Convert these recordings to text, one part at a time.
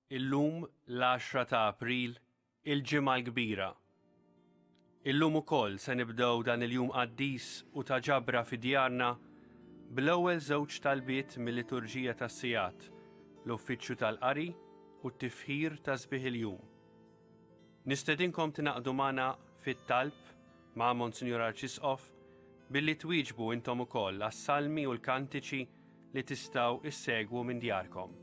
Illum l-10 ta' April, il-ġimgħa l-kbira. Illum ukoll se nibdew dan il-jum qaddis u ta' ġabra fi djarna bl-ewwel żewġ talbiet mill-liturġija tas-sigħat, l-uffiċċju tal-qari u t-tifħir ta' sbieħ il-jum. Nistedinkom tinaqdu magħna fit-talb ma' Monsinjur Arċisqof billi twieġbu intom ukoll għas-salmi u l-kantiċi li tistgħu issegwu minn djarkom.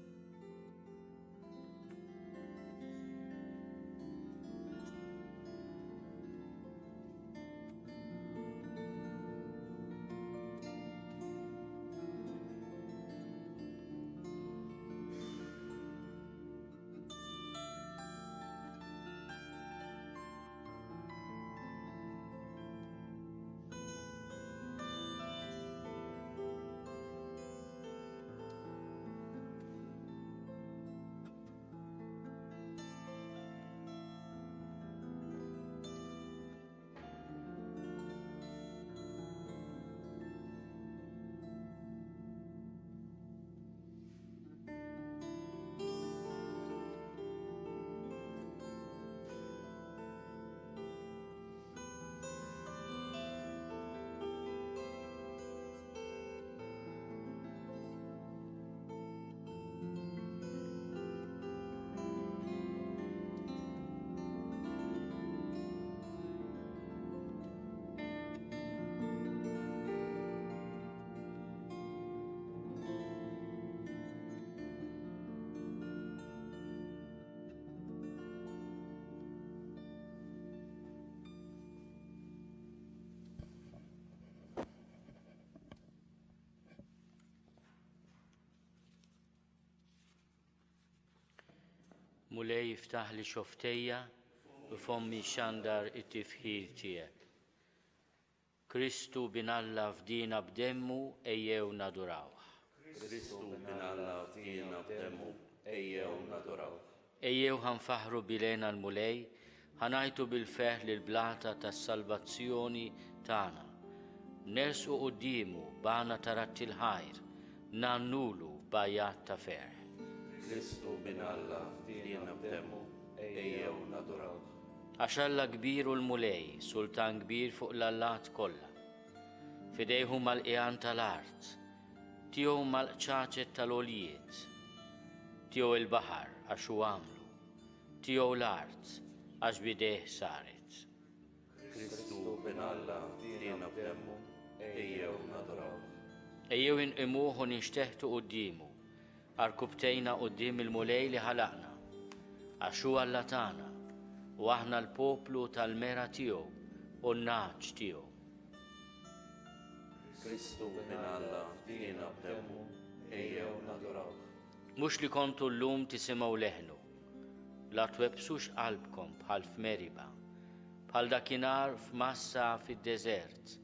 Mulej jiftaħ li xoftejja u fommi xandar it-tifħir tiegħek. Kristu binalla fdina b'demmu ejjew nadurawh. Kristu binalla fdina b'demmu ejjew nadurawh. Ejjew ħanfaħru bilena l-mulej, ħanajtu bil-feħ l-blata tas-salvazzjoni tagħna. Nersu quddiemu bana tarat il-ħajr, nannulu bajjat ta' ferħ. Kristu binalla fdina b'demmu ejjew nadurawh. Għaxalla kbiru l-mulej, sultan kbir fuq l-allat kollha. Fidejhu mal-qiegħan tal-art, tiegħu mal-qċaċet tal-oljiet, tiegħu il-baħar għax hu għamlu, tiegħu l-art għax bidejh saret. Kristu binalla fdina b'demmu ejjew nadurawh. Ejjew inqimuh u ninxteħtu quddiemu, arkubtejna qudiem il-mulej li ħalaqna, għax hu Alla tagħna u aħna l-poplu tal-mera tiegħu u n-naġġ tiegħu. Kristu binalla fdina b'demmu ejjew nadurawh. Mhux li kontu llum tisimgħu leħnu, la twebsux qalbkom bħal f'Meriba, bħal dakinhar f'Massa fid-deżert,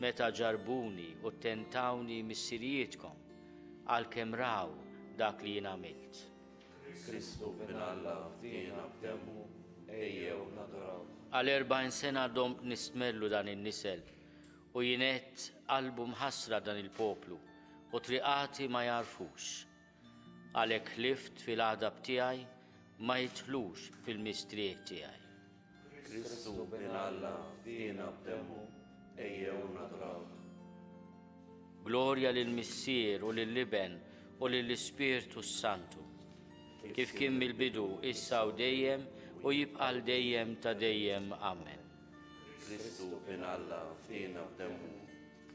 meta ġarbuni u tentawni missirijietkom għalkemm raw dak li jien għamilt. Kristu binalla fdina b'demmu ejjew nadurawh. Għal 40 sena domt nistmerlu dan in-nisel u jienet qalbu mħassra dan il-poplu u triqati ma jarfux. Għalhekk ħlift fil-għadab tiegħi ma jidħlux fil-mistrieħ tiegħi. Kristu binalla fdina b'demmu ejjew nadurawh. Glorja lill-Missier u lill-Liben u lill-Ispirtu Santu, kif kien mill-bidu issa u dejjem u jibqal dejjem ta' dejjem. Amen. Kristu binalla fdina b'demmu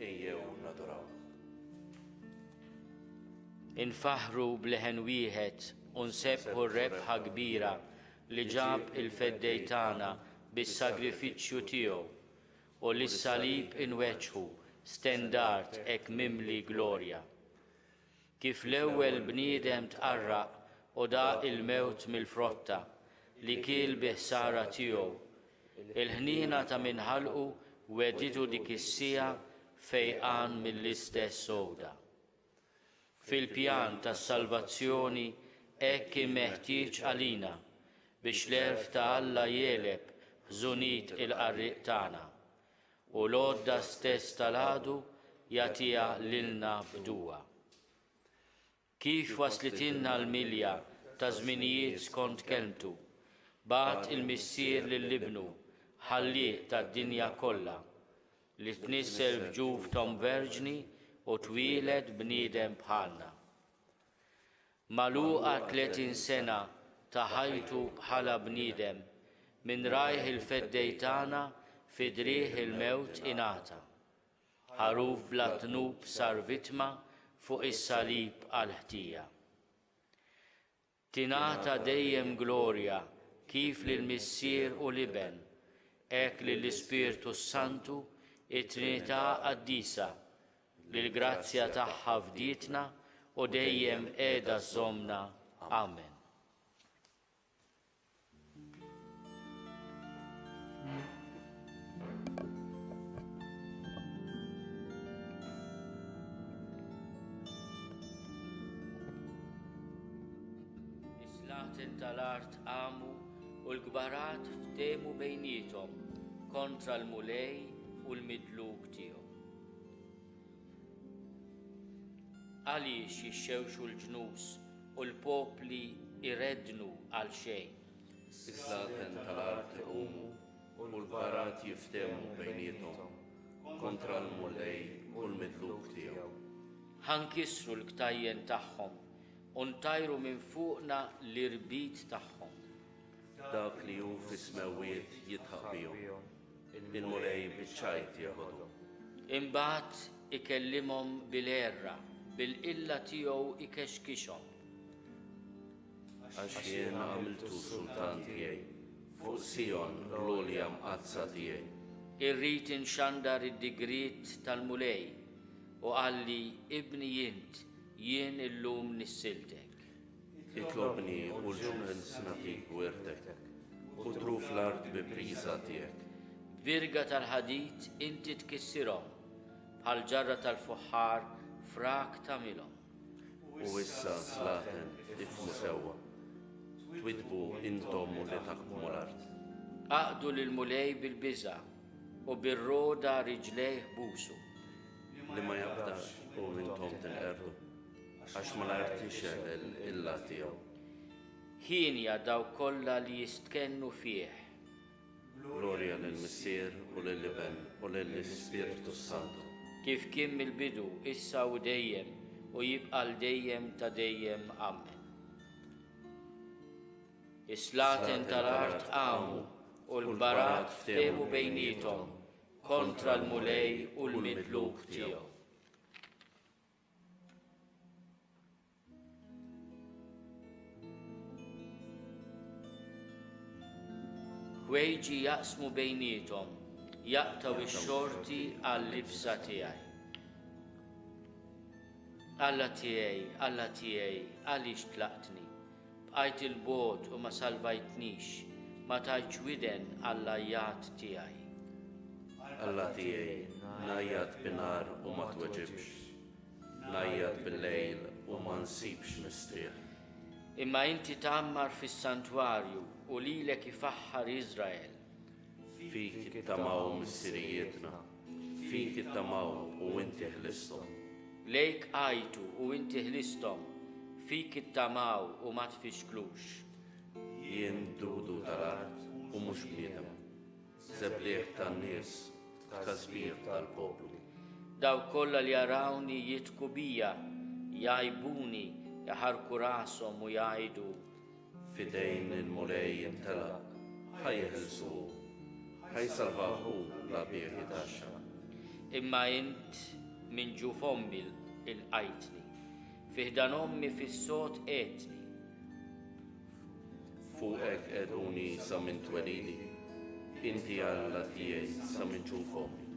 ejjew nadurawh. Infaħru bleħen wieħed u nsebħu rebħa kbira li ġab il-feddej tagħna bis-sagrifiċċju tiegħu u lis-salib inweġħu stendart hekk mimli glorja. Kif l-ewwel bniedem tqarraq u daq il-mewt mill-frotta li kiel biħsara tiegħu, il-ħniena ta' min ħalqu weditu dik is-sija fejqan mill-istess sowda. Fil-pjan tas-salvazzjoni hekk kien meħtieġ għalina biex l-erf ta' Alla jeleb ħżunit il-qarriq tagħna u l-għodda stess tal-għadu jagħtiha lilna bduwa. Kif waslitilna l-milja ta' żminijiet skont kelmtu, bat il-missier lill-ibnu, ħalliq tad-dinja kollha, li tnissel f'ġuf tom verġni u twieled bniedem bħalna. Maluqa 30 sena ta' ħajtu bħala bniedem, min rajh il-feddej tagħna fi drieħ il-mewt ingħata. Ħaruf bla tnub sar vittma fuq is-salib għall-ħtija. Tingħata dejjem glorja kif lill-missier u liben, hekk lill-Ispirtu Santu it-Trinità qaddisa, li l-grazzja tagħha fdietna u dejjem qiegħda żommna. Amen. Is-slatin tal-art qamu u l-gbarat ftehmu bejniethom kontra l-mulej u l-midluk tiegħu. Għaliex jixxewxu l-ġnus u l-popli irrednu għal xejn. Is-slaten tal-art iqumu u l-gbarat jiftehmu bejniethom kontra l-mulej u l-midluk tiegħu. Ħankissru l-ktajjen tagħhom u ntajru minn fuqna l-irbit tagħhom. Dak li hu fis-smewiet jitħaq bihom, il-mulej biċ-ċajt jaħodhom. Imbagħad ikellimhom bil-erra, bil-qilla tiegħu ikexkixhom. Għax jien għamiltu sultan tiegħi fuq Sion l-għolja mqazza tiegħi. Irrid inxandar id-digriet tal-mulej u qalli ibni jien illum nissiltek. Itlobni u l-ġuħens natik wirtek u tru fl-art bi priża tiegħek. Virga tal-ħadid inti tkissirhom, bħal ġarra tal-fuħħar frak tagħmilhom. U issa slaten ifmu sewwa, twidbu intom u li taqmu l-art. Aqdu lill-mulej bil-biża' u bir-roda riġlejh busu. Li ma jabdax u intom tinqerdu, għax ma l-artix illa tiegħu. Ħinja daw kollha li jistkennu fih. Glorja lill-Missier u lill-Liben u lill-Ispirtu Santu. Kif kien mill-bidu, issa u dejjem, u jibqa' l-dejjem ta' dejjem. Amen. Is-slaten tal-art qamu u l-barat ftehmu bejniethom kontra l-mulej u l-midluk tiegħu. Ħwejġi jaqsmu bejniethom, jaqtaw ix-xorti għall-libsa tiegħi. Alla tiegħi, għaliex tlaqtni? Bqajt il-bogħod u ma salvajtnix, ma tajtx widen għall-ajjat tiegħi. Alla tiegħi, ngħajjad bin-nar u ma tweġibx, ngħajjad bil-lejl u ma nsibx mistrieħ. Imma inti tagħmmar fis-santwarju u lilek ifaħħar Iżrael. Fik ittamaw missirijietna, fik ittamaw u inti ħlistom. Lejk għajtu u inti ħlistom, fik ittamaw u ma tfixklux. Jien dudu tal-art u mhux bniedem, żebblieħ tan-nies, kazbir tal-poplu. Daw kollha li jarawni jitku bija, jgħajbuni, jaħarku rashom u jgħidu: Fidejn il-mulej intelaq, ħajjeħilsu, ħajsalvaħu la bieħi taxxa. Imma int minn ġuf ommi il-qajtni, fiħdan ommi fis-sot qedtni. Fuqek eduni sa minn twelidi, inti Alla tiegħi sa minn ġuf ommi.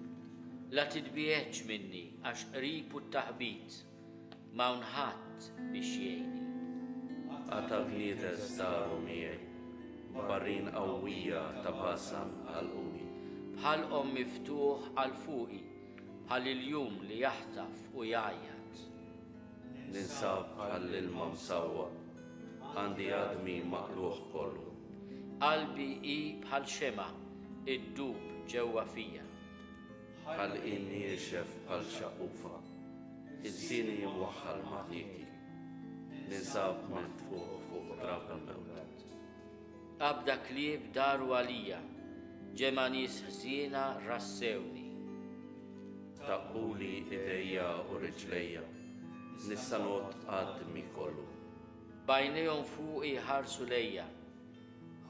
La titbieċ minni għax qrib u t-taħbit, ma unħatt biex jgħini. Għata bniedes daru miegħi, barrin qawwija ta' Basan għal-uni. Bħal miftuħ għal fuqi, bħal il-jum li jaħtaf u jgħajjat. Ninsab bħall-ilma msawwa, għandi għadmi maqluħ kollu. Qalbi i bħal xema, id-dub ġewwa fija. Bħal inni jiexef bħal xaqufa, id-dini jimwaħħal maħliki. Ninsab miftuħ fuq drab il-mewt. Abda klieb daru għalija, ġema nies ħżiena rassewni. Taqquli idejja u riġlejja, nista' not għadmi kollu. Bajnejhom fuqi ħarsu lejja,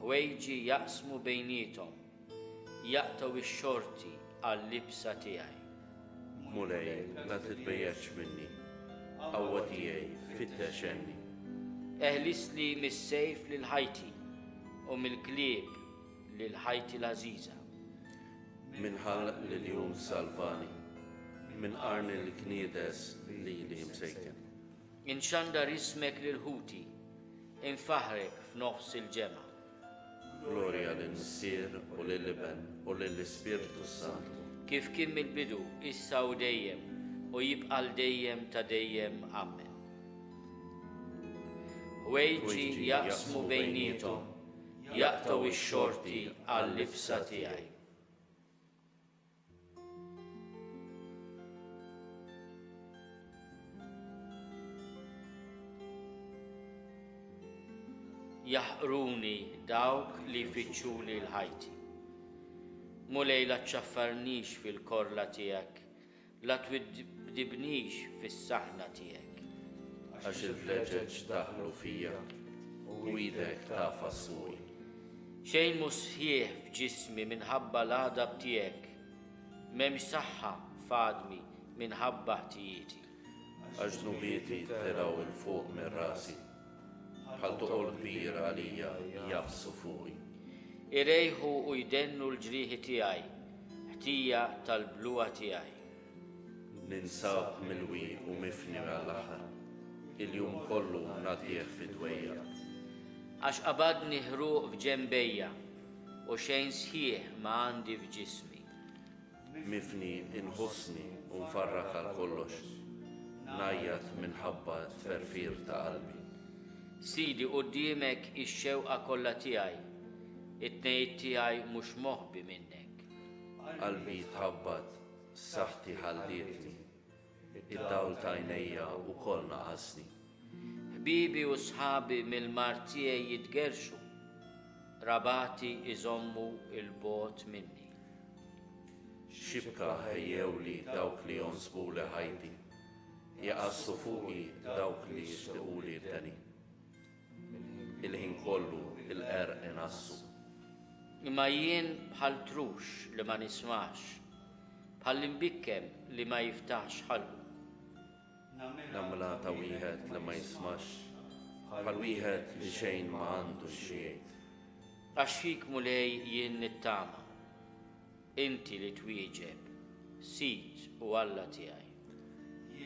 ħwejġi jaqsmu bejnietom, jaqtaw ix-xorti għall-libsa tiegħi. Mulej, la titbejjax minni, qawwa tiegħi fittex-enni. Eħlisli mis-sejf lil ħajti u mill-klieb lil ħajti l-għażiża. Minħal l-jum salvani, min qarni l-kniedes li msejken. Inxandar ismek lil ħuti, infaħrek f'nofs il-ġema. Gloria lil-Nissier u lil-Liben u lill-Ispirtu Santu. Kif kien mill-bidu, issa u dejjem, u jibqal dejjem ta' dejjem. Amen. Ħwejġi jaqsmu bejnietom, jaqtaw ix-xorti għall-libsa tiegħi. Jaħruni dawk li jfittxuli l-ħajti. Mulej la tċaffarnix fil-korla tiegħek, la twidibnix fis-saħna tiegħek. Għax il-vleġeġ daħlu fija u idek tafa suwi. Xejn mhu sħiħ f'ġismi minħabba l-għadab tiegħek, m'hemmx saħħa f'għadmi minħabba ħtijieti. Għax nubieti teraw il-fuq minn rasi, bħal toqol kbira għalija jafsu fuqi. Irejħu u jdennu l-ġrieħi tiegħi, ħtija tal-bluwa tiegħi. Ninsab milwi u mifni għall-aħħar, il-jum kollu nadieħ fid-dwejja. Għax qabadni ħruq f'ġembejja u xejn sħiħ ma għandi f'ġismi. Mifni inħossni u nfarrak għal kollox, najjat minħabba tferfir ta' qalbi. Sidi quddiemek ix-xewqa kollha tiegħi, it-tnejn tiegħi mhux moħbi minnek. Qalbi tħabbat, saħħti ħaldietni, id-dawl ta' għajnejja u koll naqasni. Ħbibi u sħabi mill-mar tiegħi jitgerxu, rabati iżommu il-bot minni. Xibka ħejjew li dawk li jonsbu li ħajti, jaqassu fuqi dawk li jixtiqu li d-dani. Il-ħin kollu il-qerq inassu. Imma jien bħal trux li ma nismax, bħal imbikkem li ma jiftaħx ħallu. Namla ta' wieħed li ma jismax, bħal wieħed li xejn ma għandu xejn. Għax fik mulej jien nittama, inti li twieġeb, sit u Alla tiegħi.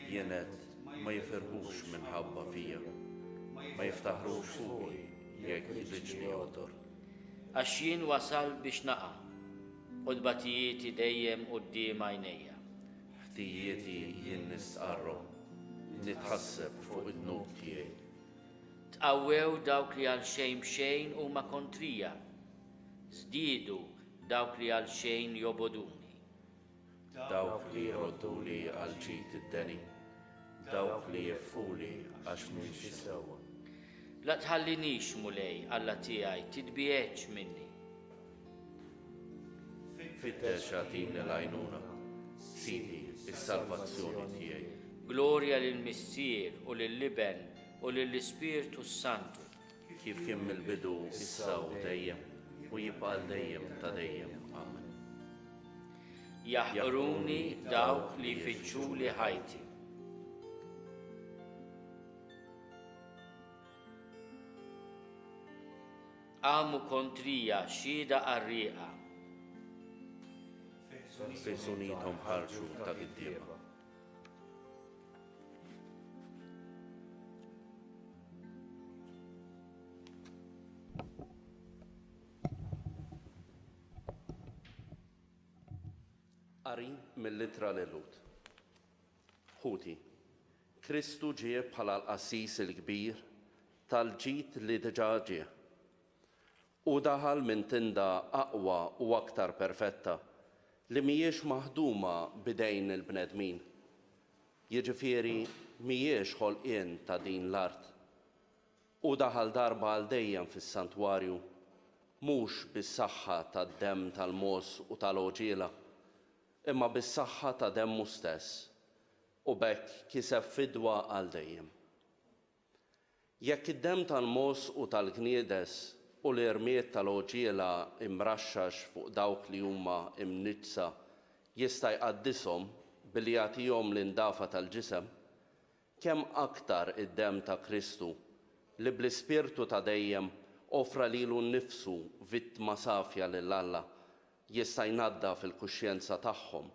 Jienet ma jifirħux minħabba fija, ma jiftaħrux fuqi jekk jliġni odor. Għax jien wasal biex naqa, u d-batijieti dejjem quddiem għajnejja. Ħtijieti jien nisqarrom, nitħasseb fuq id-nub tiegħi. Tqawwew dawk li għal xejn b'xejn huma kontrija, żdiedu dawk li għal xejn joboduni. Dawk li jrodduli għal ġid id-deni, dawk li jeffuli għax nimxi sewwa. La tħallinix mulej Alla tiegħi titbieċ minni. Fittex għatini l-għajnuna, Sidi, is-salvazzjoni tiegħi. Glorja lill-Missier u lill-Liben u lill-Ispirtu Santu. Kif kien mill-bidu issa u dejjem u jibqal dejjem ta' dejjem. Amen. Jaħruni dawk li jfittxuli ħajti. Għamu kontrija xhieda qarrieqa. Fejsunitom ħarġu ta' giddieba. Qari mill-litra l-Lut. Ħuti, Kristu ġie bħala l-qassis il-kbir tal-ġid li diġà ġie u daħal minn tinda aqwa u aktar perfetta li mhijiex maħduma bidejn il-bnedmin. Jiġifieri mhijiex ħolqien ta' din l-art. Imma hija maħduma bidejn Alla. Dik li ġiet maħluqa mill-ewwel. Dik li ġiet maħluqa mill-ewwel. Dik li ġiet maħluqa mill-ewwel. Dik li ġiet maħluqa mill-ewwel. Dik li ġiet maħluqa mill-ewwel. u daħal darba għal dejjem fis-santwarju mhux bis-saħħa tad-demm tal-mos u tal-oġiela, imma bis-saħħa ta' demmu stess, u bekk kiseb fidwa għal dejjem. Jekk id-demm tal-mos u tal-gniedes u l-irmiet tal-oġiela imraxxax fuq dawk li huma imniġsa jista' jqaddishom billi jagħtihom l-indafa tal-ġisem, kemm aktar id-demm ta' Kristu li bl-ispirtu ta' dejjem offra lilu nnifsu vittma safja lil Alla jista' jnaddaf il-kuxjenza tagħhom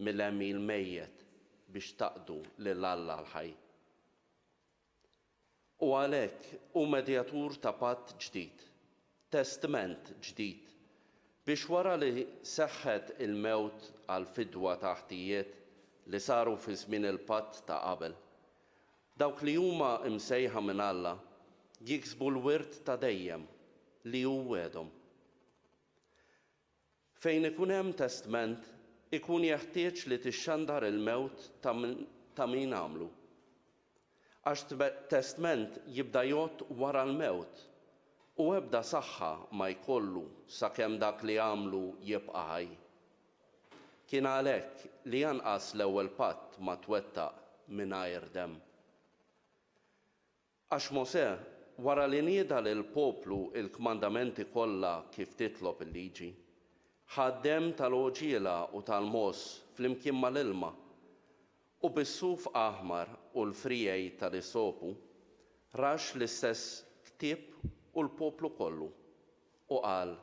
mill-emmi l-mejjed biex taqdu lil Alla l-ħaj. U għalhekk hu medjatur ta' patt ġdid, testament ġdid, biex wara li seħħet il-mewt għal fidwa ta' ħtijiet li saru fi żmien il-patt ta' qabel, dawk li huma imsejħa minn Alla jiksbu l-wirt ta' dejjem li hu wedhom. Fejn ikun hemm testament, ikun jeħtieġ li tixxandar il-mewt ta' min għamlu. Għax testament jibda jgħod wara l-mewt u ebda saħħa ma jkollu sakemm dak li għamlu jibqa' ħaj. Kien għalhekk li janqas l-ewwel patt ma twettaq mingħajr demm. Għax Mosè wara li nieda lil poplu il-kmandamenti kollha kif titlob il-liġi, ħaddem tal-oġiela u tal-mos flimkien mal-ilma u bis-suf aħmar u l-frijej tal-isopu rax l-istess ktieb u l-poplu kollu u qal: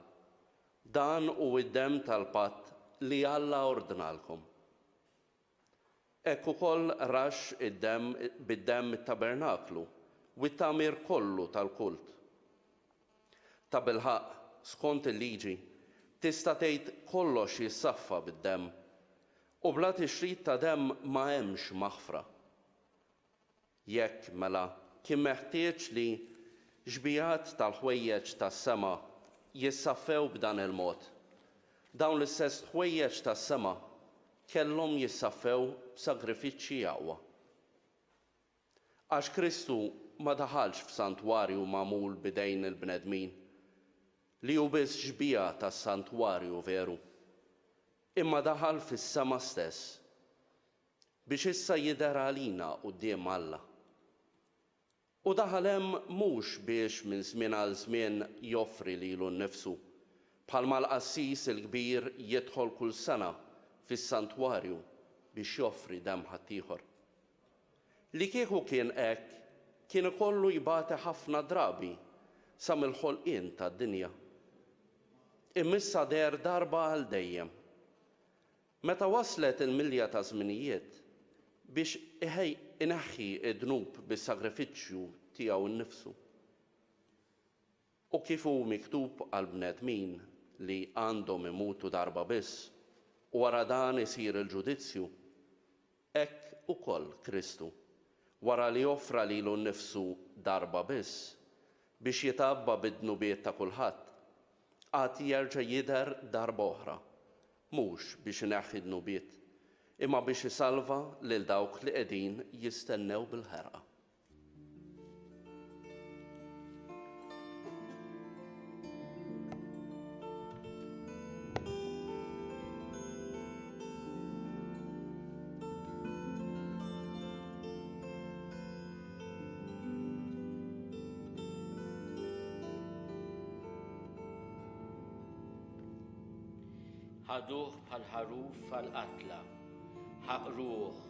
dan hu id-demm tal-patt li Alla ordnalkom. Hekk ukoll rax id-demm bid-demm it-tabernaklu u t-tagħmir kollu tal-kult. Ta' bilħaq, skont il-liġi, tista' tgħid kollox jissaffa bid-demm u bla tixrid ta' demm ma hemmx maħfra. Jekk mela kien meħtieġ li ġbijat tal-ħwejjeġ tas-sema jissaffew b'dan il-mod, dawn l-istess ħwejjeġ tas-sema kellhom jissaffew b'sagrifiċċji aqwa. Għax Kristu ma daħalx f'santwarju magħmul bidejn il-bnedmin li hu biss ġbija tas-santwarju veru, imma daħal fis-sema stess biex issa jidher għalina quddiem Alla. U daħal hemm mhux biex minn żmien għal żmien joffri lilu nnifsu bħalma l-qassis il-kbir jidħol kull sena fis-santwarju biex joffri demm ħaddieħor. Li kieku kien hekk, kien ikollu jibgħati ħafna drabi sa mill-ħolqien tad-dinja. Imissa der darba għal dejjem. Meta waslet il-milja ta' żminijiet biex ineħħi id-dnub bis-sagrifiċċju tiegħu nnifsu. U kif hu miktub għal bnedmin li għandhom imutu darba biss u wara dan isir il-ġudizzju, hekk ukoll Kristu wara li joffra lilu nnifsu darba biss biex jitabba bid-dnubiet ta' kulħadd, għad jerġa' jidher darba oħra, mhux biex ineħħi d-dnubiet, imma biex isalva lil dawk li qegħdin jistennew bil-ħerqa. ħaduh bħal ħaruf għal-qatla, ħaqruh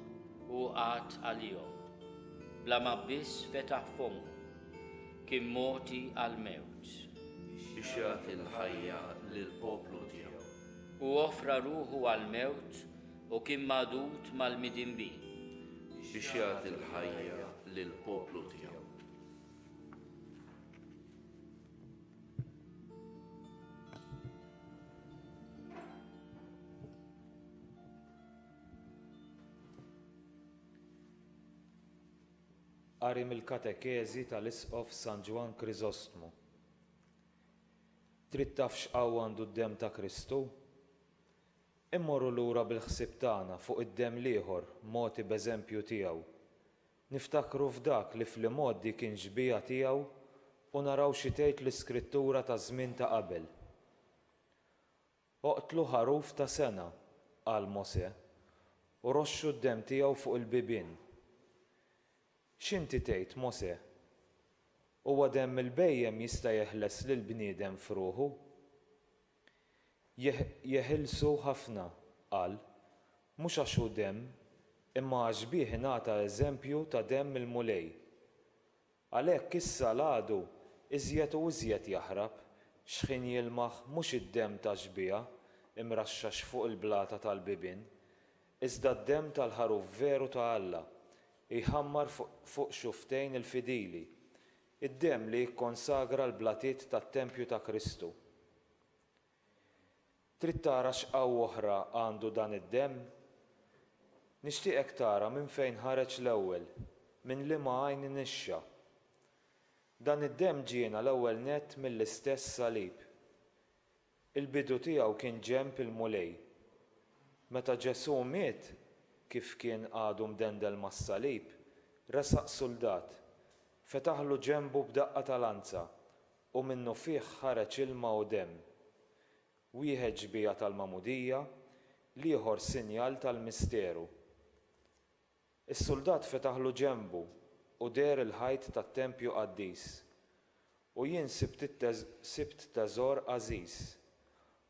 u qatt għalihom, bla ma biss fetaħ fomu, kien moti għal-mewt. Biex jagħti l-ħajja lill-poplu tiegħu. U offra ruħu għal-mewt u kien magħdud mal-midinbin. Biex jagħti l-ħajja lill-poplu tiegħu. Qari mill-katekeżi tal-Isqof San Ġwan Kriżostmu. Trid taf x'qawwa għandu d-demm ta' Kristu? Immorru lura bil-ħsieb tagħna fuq id-demm l-ieħor mogħti b'eżempju tiegħu. Niftakru f'dak li fl-imoddi kien ġbija tiegħu u naraw xi tgħid l-Iskrittura ta' żmien ta' qabel. Oqtlu ħaruf ta' sena, qal Mosè, u roxxu d-demm tiegħu fuq il-bibien. X'inti tgħid, Mosè? Huwa demm il-bejjem jista' jeħles lil bniedem f'ruħu? Jeħilsu ħafna, qal, mhux għax hu demm, imma għax bih ingħata eżempju ta' demm il-mulej. Għalhekk issa l-għadu iżjed u iżjed jaħrab x'ħin jilmaħ mhux id-demm ta' xbieħ imraxxax fuq il-blata tal-bibien, iżda d-demm tal-ħaruf veru ta' Alla jħammar fuq xuftejn il-fidili, id-demm li jikkonsagra l-blatiet tat-Tempju ta' Kristu. Trid tara x'qawwa oħra għandu dan id-demm? Nixtieqek tara minn fejn ħareġ l-ewwel, minn liema għajn nixxa. Dan id-demm ġiena l-ewwel nett mill-istess salib. Il-bidu tiegħu kien ġenb il-mulej. Meta Ġesu miet, kif kien għadu mdendel mas-salib, resaq soldat, fetaħlu ġenbu b'daqqa tal-anza u minnu fih ħareġ ilma u demm. Wieħed ġbija tal-magħmudija, l-ieħor sinjal tal-misteru. Is-soldat fetaħlu ġenbu u der il-ħajt tat-Tempju Qaddis u jien sibt teżor għażiż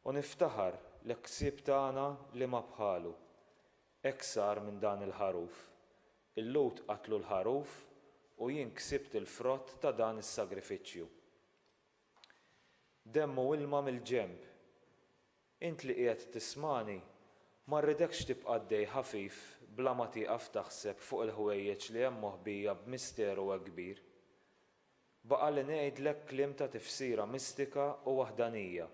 u niftaħar l-ksib tagħna li ma bħalu. Hekk sar minn dan il-ħaruf. Il-Lut qatlu l-ħaruf u jien ksibt il-frott ta' dan is-sagrifiċċju. Demmu ilma mill-ġenb. Int li qiegħed tismani ma rridekx tibqa' għaddej ħafif bla ma tieqaf taħseb fuq il-ħwejjeġ li hemm moħbija b'misteru kbir. Baqa' li ngħidlek kliem ta' tifsira mistika u waħdanija.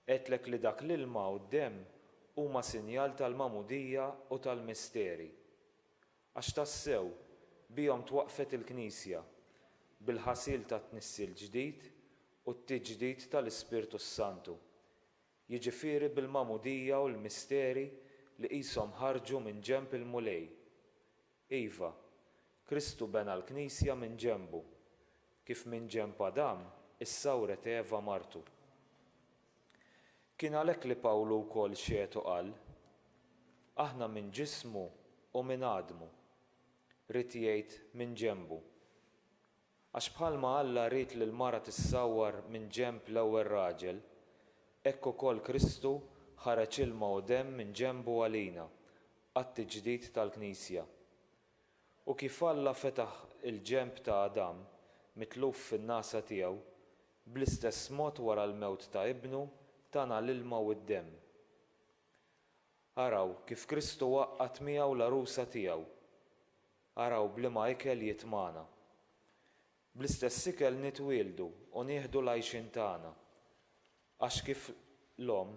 Għedlek li dak l-ilma u d-demm huma sinjal tal-magħmudija u tal-misteri. Għax tassew bihom twaqfet il-Knisja bil-ħasil tat-tnissil ġdid u t-tiġdid tal-Ispirtu Santu. Jiġifieri bil-magħmudija u l-misteri li qishom ħarġu minn ġenb il-mulej. Iva, Kristu bena l-Knisja minn ġenbu, kif minn ġenb Adam issawret Eva martu. Kien għalhekk li Pawlu wkoll xietu qal, aħna minn ġismu u minn għadmu, rid jgħid minn ġenbu. Għax bħalma Alla rid li l-mara tissawwar minn ġenb l-ewwel raġel, hekk ukoll Kristu ħareġ ilma u demm minn ġenbu għalina għat-tiġdid tal-Knisja. U kif Alla fetaħ il-ġenb ta' Adam mitluf fin-nasa tiegħu, bl-istess mod wara l-mewt ta' ibnu tana l-ilma u d-demm. Araw kif Kristu waqqat miegħu l-arusa tiegħu. Araw bliema ikel jitmana. Bl-istess ikel nitwieldu u nieħdu l-għajxin tagħna. Għax kif l-om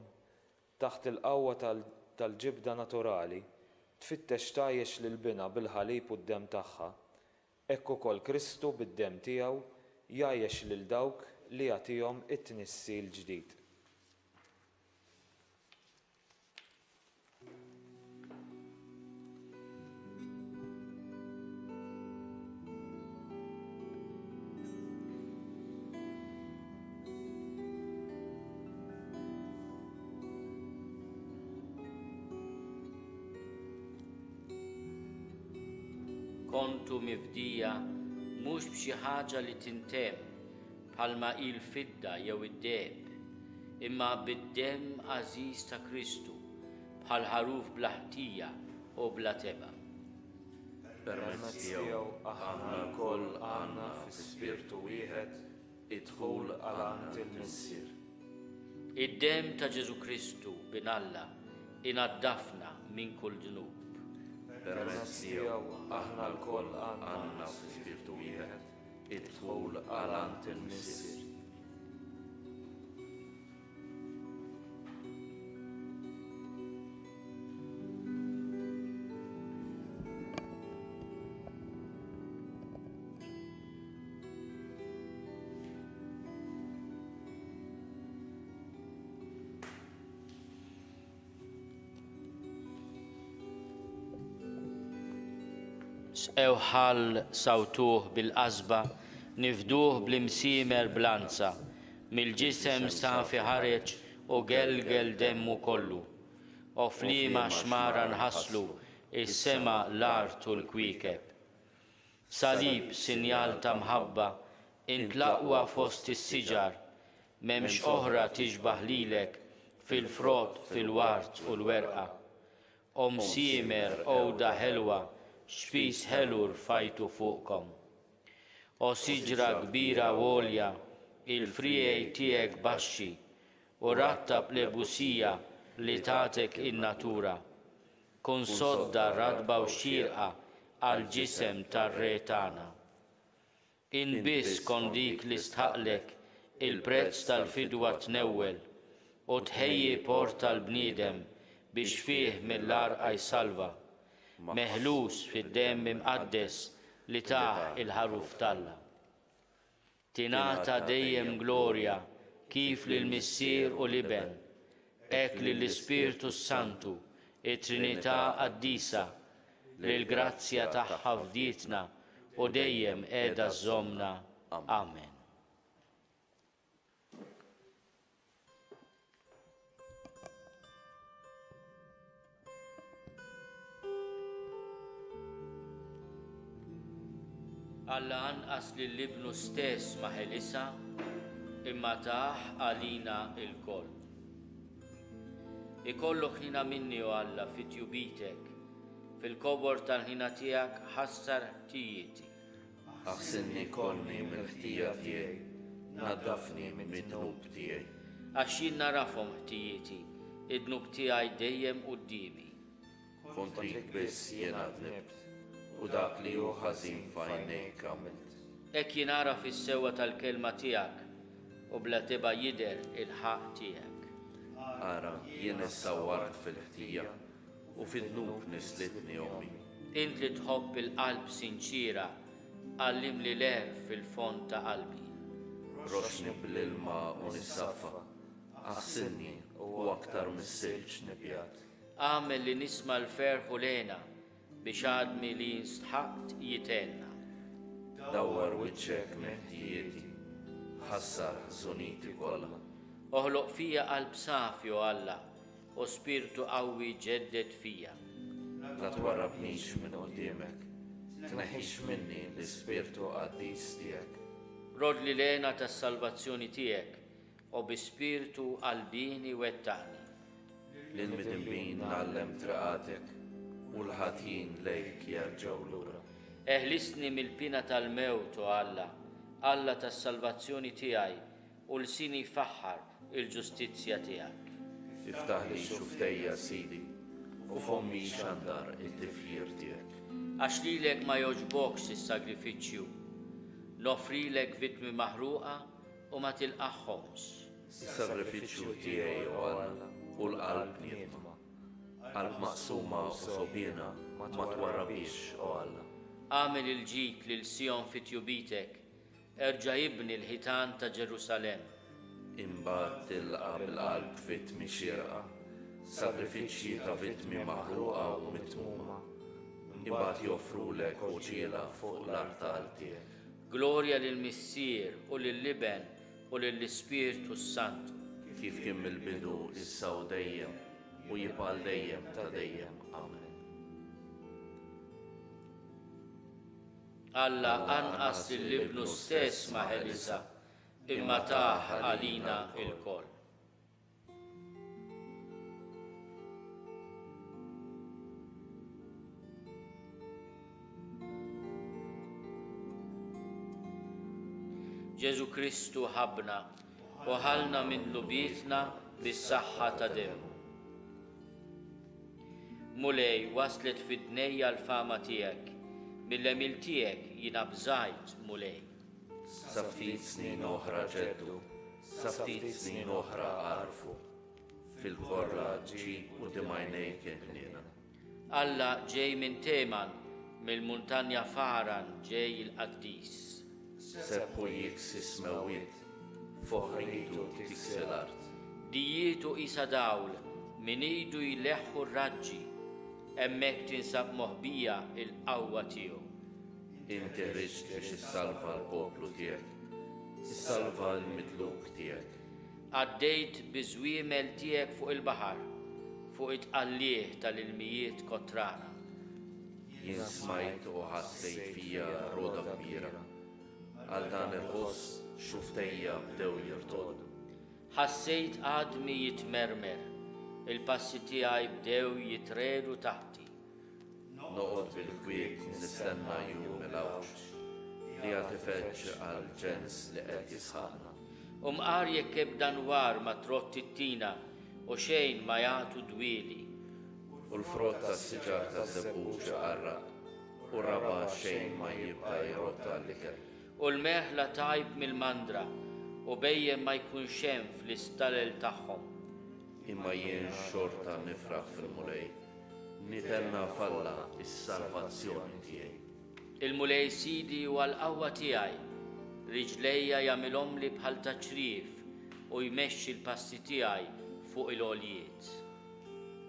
taħt il-qawwa tal-ġibda naturali tfittex tgħajjex lill-bina bil-ħalib u d-demm tagħha, hekk ukoll Kristu bid-demm tiegħu jgħajjex lil dawk li jagħtihom it-tnissil ġdid. Kontu mifdija mhux b'xi ħaġa li tintemm bħalma il-fidda jew id-deheb, imma bid-demm għażiż ta' Kristu bħal ħaruf bla ħtija u bla teba. Permezz tiegħu aħna lkoll għandna fis-Spirtu wieħed idħul għal il-missier. Id-demm ta' Ġesu Kristu bin Alla inaddafna minn kull dnub. Permezz tiegħu aħna lkoll għandna fis-Spirtu wieħed idħul għal il-missier. Ewħal sawtuh bil-qasba nifduh bl-imsiemer blanza, mill-ġisem safi ħareġ u gelgel demmu kollu. U flima xmara nħasslu, is-sema l-art u l-kwikeb. Salib sinjal ta' mħabba, intlaqwa fost is-siġar, m'hemmx oħra tixbaħ lilek fil-frott, fil-wart u l-werqa. O msiemer owda ħelwa, xfis ħelur fajtu fuqkom. O siġra kbira għolja, il-frijej tiegħek baxxi, u rattab lebusija li tagħtek in-natura. Kun sodda radba u xirqa għal-ġisem tar-Re tagħna. Inbiss kon dik li stħaqlek il-prezz tal-fidwa tnewwel u tħejji port tal-bniedem biex fih mill-arqa jsalva, meħlus fid-demm imqaddes li taħ il-ħaruf talla. Tingħata dejjem glorja kif lill-Missier u l-Iben, hekk lill-Ispirtu Santu, it-Trinità qaddisa, li l-grazzja tagħha fdietna u dejjem qiegħda żżommna. Amen. Alla anqas lill-Ibnu stess ma ħelisa, imma taħ għalina il-koll. Ikollok ħina minni u Alla fit-tjubitek, fil-kobor tal-ħina tiegħek ħassar ħtijieti. Aħsinni konni mill-ħtija tiegħi, nadafni mid-dnub tiegħi. Għax jien narafhom ħtijieti, id-dnub tiegħi dejjem qudiemi. Kontrik biss jiena dnibt, u dak li hu ħażin f'għajnejk għamilt. Hekk jien ara fis-sewwa tal-kelma tiegħek u bla tibgħa jidher il-ħaq tiegħek. Ara jien issawwart fil-ħtija u fid-dnub nislitni ommi. Int li tħobb il-qalb sinċira, għallim li l-er fil-fond ta' qalbi. Roxni bl-ilma u nissaffa, aħsinni u aktar mis-silġ nibjat. Għamel li nisma l-ferħu lena biex għadmi li nstħaqt jitenna. Dawwar wiċċek meħtijieti, ħassar ħżuniti kollha. Oħloq fija qalb safi u Alla, u spirtu qawwi ġeddet fija. La twarrabnix minn qudiemek, tneħħix minni l-ispirtu qaddis tiegħek. Rod li lena tas-salvazzjoni tiegħek u bi spirtu qalbini wettaqni. L-inmidinbin nallem traqatek u l-ħatin lejk jerġgħu lura. Eħlisni mill-pina tal-mewt u Alla, Alla tas-salvazzjoni tiegħi u l-sini faħħar il-ġustizzja tiegħek. Iftaħ li xuftejja Sidi u fommi xandar it-tifjir tiegħek. Għax lilek ma jogħġbokx is-sagrifiċċju, nofrilek vittmi maħruqa u ma tilqaħħomx. Is-sagrifiċċju tiegħi u Alla u l-qalb niedma, qalb maqsuma u sobiena ma twarrabix u Alla. Għamel il-ġid lil Sion fit-tjubitek, erġa' jibni l-ħitan ta' Ġerusalem. Imbagħad tilqa' bil-qalb vittmi xierqa, sagrifiċċji ta' vittmi maħruqa u mitmuma. Imbagħad joffrulek uġiela fuq l-artal tiegħek. Glorja lill-Missier u lill-Iben u lill-Ispirtu Santu. Kif kien mill-bidu issa u dejjem u jibqa' dejjem ta' dejjem. Amen. Alla anqas lill-Ibnu stess ma ħelisa, imma taħ għalina il-koll. Ġesu Kristu ħabna u ħalna minn lubietna bis-saħħa ta' dem. Mulej waslet fid-dnejja l-fama tiegħek, mill-emil tiegħek jiena bżajt mulej. Sa ftit snin oħra ġeddu, sa ftit snin oħra għarfu, fil-korra ġib u dimajnejk il-ħnina. Alla ġej minn Teman, mill-muntanja Faran ġej il-Qaddis. Seppu jiksi smewiet, foħritu tiksel art. Dijietu isa dawl, min idu jleħħu r-raġġi, hemmhekk tinsab moħbija il-qawwa tiegħu. Inti ħriġt biex issalva l-poplu tiegħek, issalva l-midluk tiegħek. Għaddejt biżwiemel tiegħek fuq il-baħar, fuq it-qallieħ tal-ilmijiet kotrana. Jien smajt u ħassejt fija roda kbira. Għal dan il-ħoss xuftejja bdew jirtodu. Ħassejt għadmi jitmermer, il-passi tiegħi bdew jitredu taħti. Noqgħod bil-kwiek nistenna jum il-għawx li għad ifeġġ għal ġens li qed jisħaqna. Mqar jekk ebda nwar ma trotti t-tina u xejn ma jagħtu dwieli. U l-frott tas-siġar taż-żebbuġ qarraq u raba xejn ma jibqa' jrotta l-ikel. U l-meħla tajb mill-mandra u bejjem ma jkunx hemm fl-istalel tagħhom. Imma jien xorta nifraħ fil-mulej, nitenna falla is-salvazzjoni tiegħi. Il-mulej sidi u għal-qawwa tiegħi, riġlejja jagħmilhom li bħal taċrif u jmexxi l-passi tiegħi fuq il-għoljiet.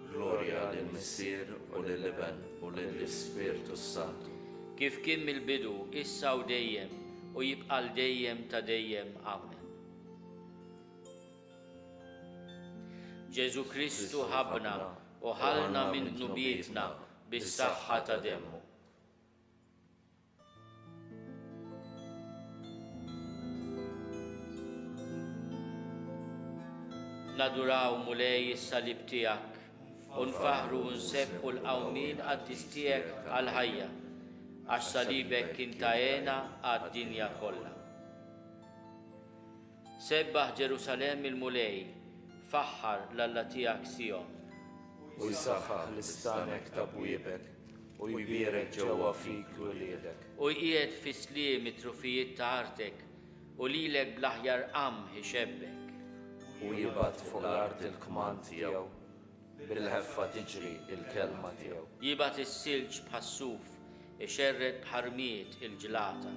Glorja lill-Missier u lill-Iben u lill-Ispirtu Santu. Kif kien mill-bidu, issa u dejjem u jibqa' dejjem ta' dejjem. Amen. Ġesu Kristu ħabna u ħalna minn dnubietna bis-saħħa ta' demmu. Naduraw mulej is-salib tiegħek u nfaħru u nsebħu l-qawmin għad-distijek għal-ħajja, għax salibek kien tajena għad-dinja kollha. Sebbaħ Ġerusalem il-mulej, faħħar l-Alla tiegħek Sion. U jsaħħaħ l-istanek ta' bwiebek u jbierek ġewwa fik wiliedek. U jqiegħed fi sliem it-trufijiet ta' artek u lilek bl-aħjar qam ħixebbek. U jibgħat fuq l-art il-kman tiegħu bil-ħeffa tiġri il-kelma tiegħu. Jibgħat is-silġ bħassuf, ixerred bħarmiet il-ġlata.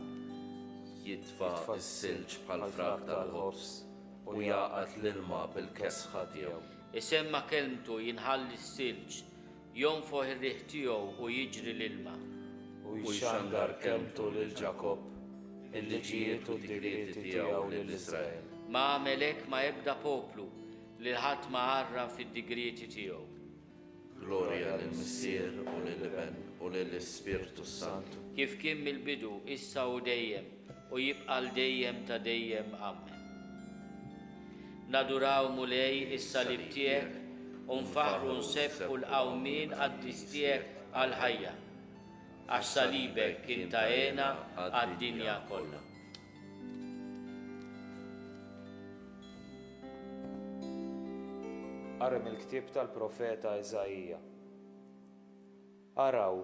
Jitfa' is-silġ bħal fraq tal-ħobs u jaqgħad l-ilma bil-kesħa tiegħu. Isemma kelmtu jinħalli s-silġ, jonfoħ ir-riħ tiegħu u jiġri l-ilma. U jxandar kelmtu lil Ġakob, il-liġijiet u d-digrieti tiegħu lill-Iżrael. Ma għamelek ma ebda poplu li ħadd ma għarra fid-digrieti tiegħu. Glorja lill-Missier u lill-Iben u lill-Ispirtu Santu. Kif kien mill-bidu, issa u dejjem u jibqa' dejjem ta' dejjem. Amen. Naduraw mulej is-salib tiegħek u nfaħru nsebħu l-qawmin għad-distijek għal-ħajja, għax salibek kien tajena għad-dinja kollha. Qari mill-ktieb tal-profeta Eżajija. Araw,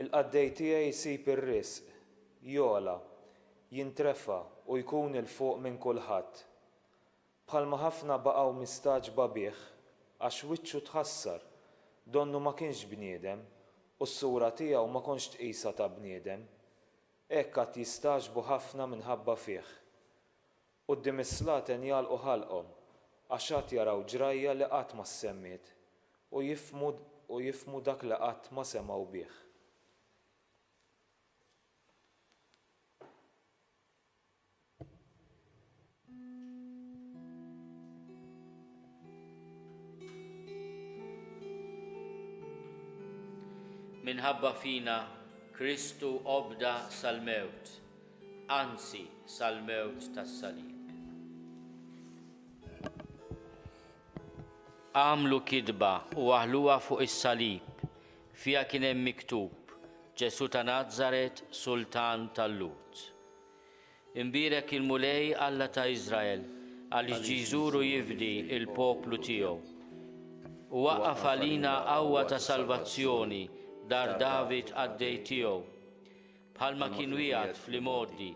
il-qaddej tiegħi jsib ir-risq, jola, jintrefa u jkun il fuq minn kulħadd. Bħalma ħafna baqgħu mistaġba bih għax wiċċu tħassar, donnu ma kienx bniedem u s-sura tiegħu ma konx tqisha ta' bniedem, hekk qatt jistaġbu ħafna minħabba fih. Quddiem is-slaten jalqu ħalqhom għax qatt jaraw ġrajja li qatt ma semmiet u jifhmu dak li qatt ma semgħu bih. Minħabba fina Kristu obda sal-mewt, anzi sal-mewt tas-salib. Għamlu kidba u waħluha fuq is-salib, fiha kien hemm miktub Ġesu ta' Nażaret, Sultan tal-Lut. Imbirek il-mulej Alla ta' Iżrael għaliex ġie jżuru jifdi il-poplu tiegħu. U waqqaf għalina qawwa ta' salvazzjoni dar David għaddej tiegħu. Bħalma kien wieħed fl-imoddi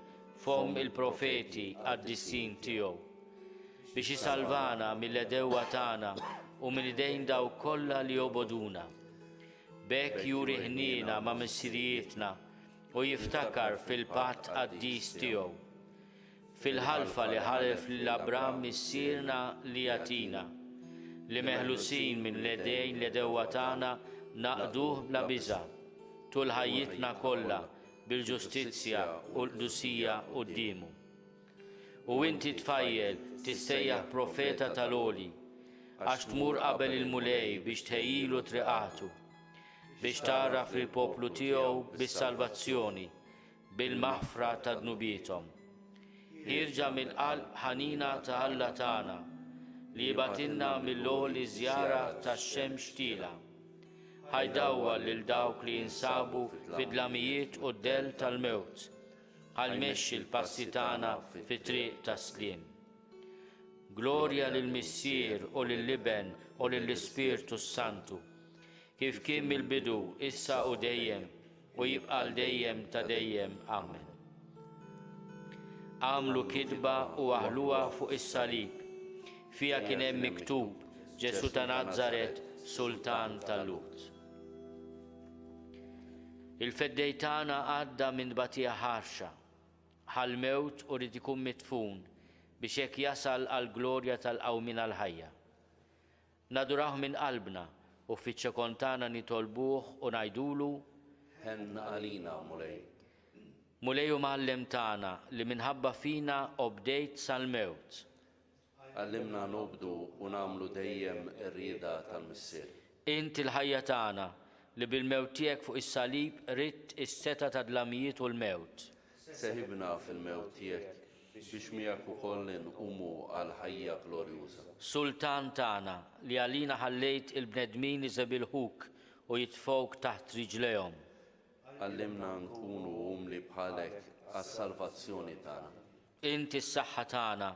fom il-profeti għad-dissin tiegħu. Biex isalvana mill-edewwa tagħna u mill-idejn daw kollha li joboduna. Bekk juri ħniena ma' missirijietna u jiftakar fil-patt qaddis tiegħu. Fil-ħalfa li ħalef lil Abraham missierna li jatina, li meħlusin minn l-edejn l-edewwa tagħna naqduh bla biża' tul ħajjitna kollha bil-ġustizzja u l-qdusija qudiemu. U inti tfajjel tissejjaħ profeta tal-għoli għax tmur qabel il-mulej biex tħejjilu triqatu, biex taraf lill-poplu tiegħu bis-salvazzjoni bil-maħfra ta' dnubietom. Irġa' mill-qalb ħanina ta' Alla tagħna li jibatilna mill-għoli żjara tax-xemx tila. Ħajdawwa lil dawk li jinsabu fid-dlamijiet u d-del tal-mewt, ħalmexxi l-passi tagħna fit-triq tas-sliem. Glorja lill-Missier u lill-Liben u lill-Ispirtu Santu, kif kien mill-bidu, issa u dejjem, u jibqa' dejjem ta' dejjem. Amen. Għamlu kidba u aħluha fuq is-salib, fiha kien hemm miktub Ġesu ta' Nażaret, Sultan tal-Lut. Il-feddej tagħna għadda minn batija ħarxa, ħal-mewt u rid ikun mitfun biex hekk jasal għall-glorja tal-qawmin għall-ħajja. Naduraħ minn qalbna u fiċ-ċekon tagħna nitolbuh u ngħidulu: Ħenn għalina mulej. Mulej u Mgħallem tagħna li minħabba fina obdejt sal-mewt. Għallimna nobdu u nagħmlu dejjem ir-rieda tal-Missier. Inti l-ħajja tagħna li bil-mewt tiegħek fuq is-salib ridt is-seta ta' dlamijiet u l-mewt. Seħibna fil-mewt tiegħek biex miegħek ukoll inqumu għal ħajja glorjuża. Sultan tagħna li għalina ħallejt il-bnedmin iżebilħuk u jitfgħuk taħt riġlejhom. Għallimna nkunu umli bħalek għas-salvazzjoni tagħna. Inti s-saħħa tagħna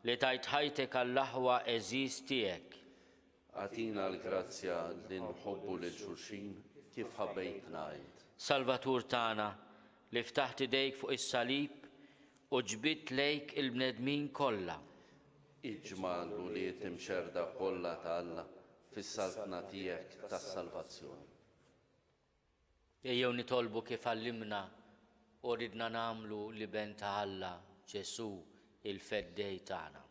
li tajt ħajtek għall-aħwa eżiż tiegħek. Għatina l-grazzja li nħobbu lil xulxin kif ħabbejtna int. Salvatur tagħna li ftaħt idejk fuq is-salib u ġbidt lejk il-bnedmin kollha. Iġma' l-uliet imxerda kollha ta' Alla fis-saltna tiegħek tas-salvazzjoni. Ejjew nitolbu kif għallimna u ridna nagħmlu li ben ta' Alla Ġesu il-feddej tagħna.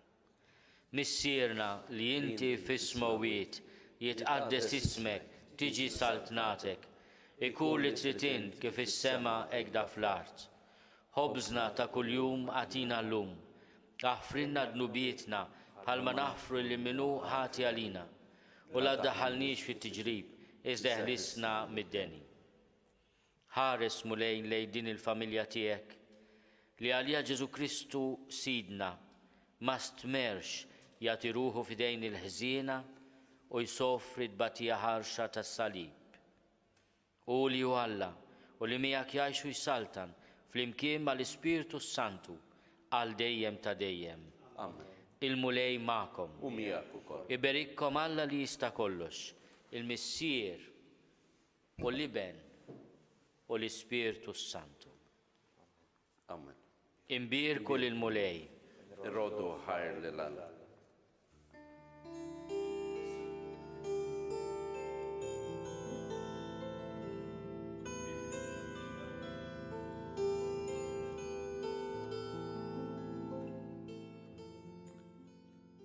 Missierna li inti fis-smawiet jitqaddes ismek, tiġi saltnatek, ikun li trid int kif is-sema hekk fl-art. Ħobżna ta' kuljum għatina llum, aħfrinna dnubietna bħalma naħfru li minnu ħati għalina, u la ddaħħalniex fit-tiġrib, iżda ħlisna mid-deni. Ħares mulejn lejn din il-familja tiegħek li għalija Ġesu Kristu sidna ma stmerx jagħti ruħu f'idejn il-ħżiena u jsofri d-batija ħarxa tas-salib. U li hu Alla u li miegħek jgħixu jsaltan flimkien mal-Ispirtu Santu għal dejjem ta' dejjem. Amen. Il-mulej magħkom. U miegħek ukoll. Iberikkom Alla li jista' kollox, il-Missier u l-Liben u l-Ispirtu Santu. Amen. Imbirku lil-mulej. Irrodu ħajr lil Alla.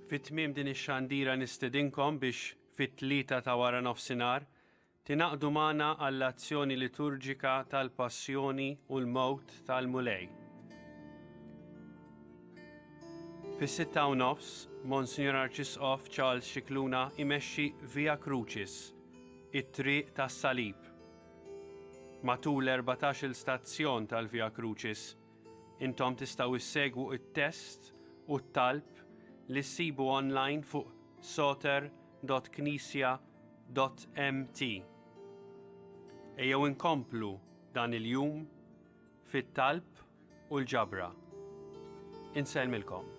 Fit-tmiem din ix-xandira nistedinkom biex fit-tlieta ta' wara nofsinhar tinaqdu magħna għall-azzjoni liturġika tal-Passjoni u l-Mowt tal-Mulej. Fis-6:30 Monsignor Arċisqof Charles Xikluna imexxi Via Crucis, it-triq tas-salib. Matul l-14 stazzjon tal-Via Crucis, intom tistgħu issegwu it-test u t-talb li ssibu online fuq soter.knisja.mt. Ejjew inkomplu dan il-jum fit-talb u l-ġabra. Insellmilkom.